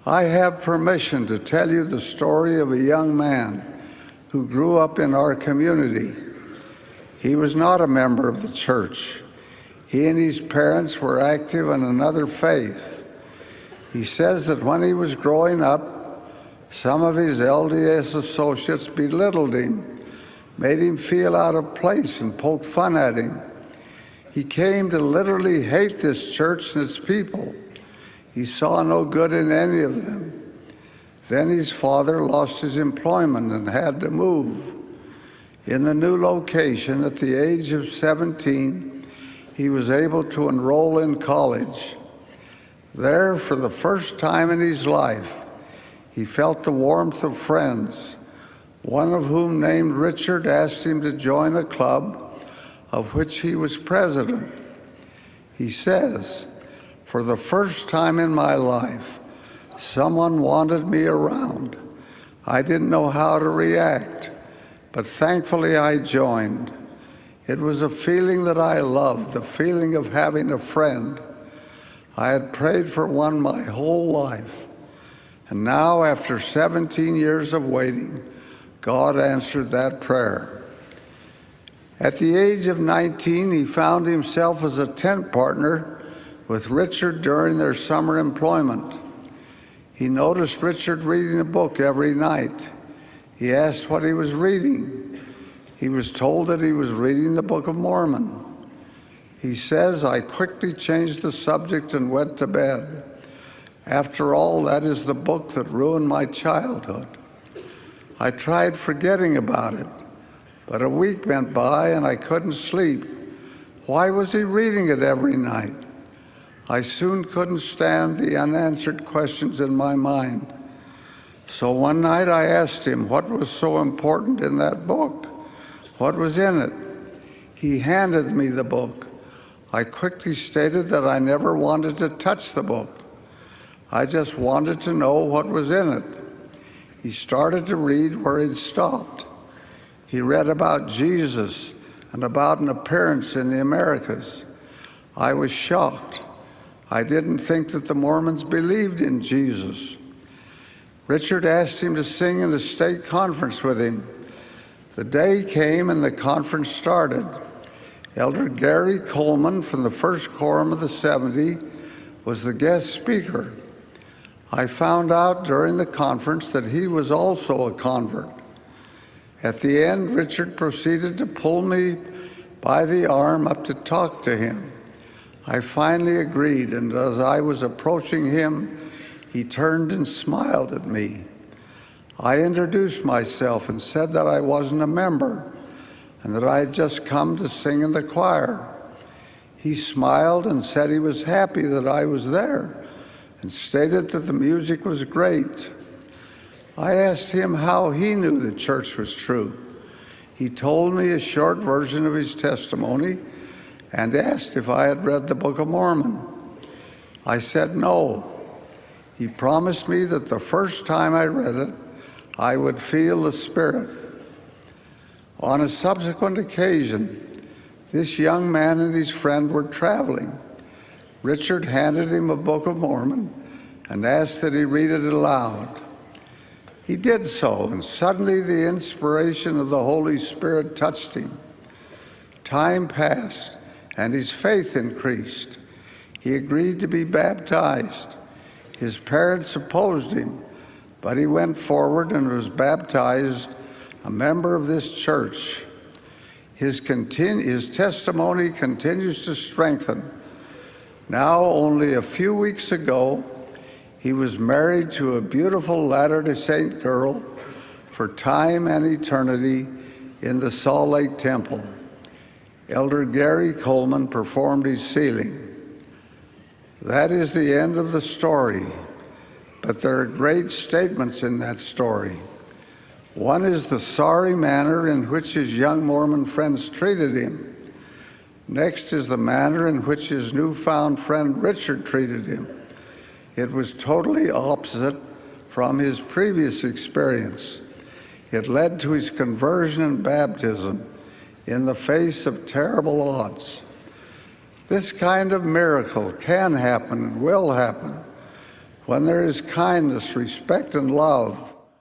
I have permission to tell you the story of a young man who grew up in our community. He was not a member of the church. He and his parents were active in another faith. He says that when he was growing up, some of his LDS associates belittled him, made him feel out of place, and poked fun at him. He came to literally hate this church and its people. He saw no good in any of them. Then his father lost his employment and had to move. In the new location, at the age of 17, he was able to enroll in college. There, for the first time in his life, he felt the warmth of friends, one of whom, named Richard, asked him to join a club of which he was president. He says, "For the first time in my life, someone wanted me around. I didn't know how to react, but thankfully I joined. It was a feeling that I loved, the feeling of having a friend. I had prayed for one my whole life. And now, after 17 years of waiting, God answered that prayer." At the age of 19, he found himself as a tent partner with Richard during their summer employment. He noticed Richard reading a book every night. He asked what he was reading. He was told that he was reading the Book of Mormon. He says, "I quickly changed the subject and went to bed. After all, that is the book that ruined my childhood. I tried forgetting about it, but a week went by and I couldn't sleep. Why was he reading it every night? I soon couldn't stand the unanswered questions in my mind. So one night I asked him what was so important in that book. What was in it? He handed me the book. I quickly stated that I never wanted to touch the book. I just wanted to know what was in it. He started to read where he'd stopped. He read about Jesus and about an appearance in the Americas. I was shocked. I didn't think that the Mormons believed in Jesus. Richard asked him to sing in a state conference with him. The day came and the conference started. Elder Gary Coleman from the First Quorum of the 70 was the guest speaker. I found out during the conference that he was also a convert. At the end, Richard proceeded to pull me by the arm up to talk to him. I finally agreed, and as I was approaching him, he turned and smiled at me. I introduced myself and said that I wasn't a member and that I had just come to sing in the choir. He smiled and said he was happy that I was there and stated that the music was great. I asked him how he knew the church was true. He told me a short version of his testimony and asked if I had read the Book of Mormon. I said no. He promised me that the first time I read it, I would feel the Spirit. On a subsequent occasion, this young man and his friend were traveling. Richard handed him a Book of Mormon and asked that he read it aloud. He did so, and suddenly the inspiration of the Holy Spirit touched him. Time passed, and his faith increased. He agreed to be baptized. His parents opposed him, but he went forward and was baptized, a member of this church. His testimony continues to strengthen. Now, only a few weeks ago, he was married to a beautiful Latter-day Saint girl for time and eternity in the Salt Lake Temple. Elder Gary Coleman performed his sealing. That is the end of the story, but there are great statements in that story. One is the sorry manner in which his young Mormon friends treated him. Next is the manner in which his newfound friend Richard treated him. It was totally opposite from his previous experience. It led to his conversion and baptism in the face of terrible odds. This kind of miracle can happen and will happen when there is kindness, respect, and love,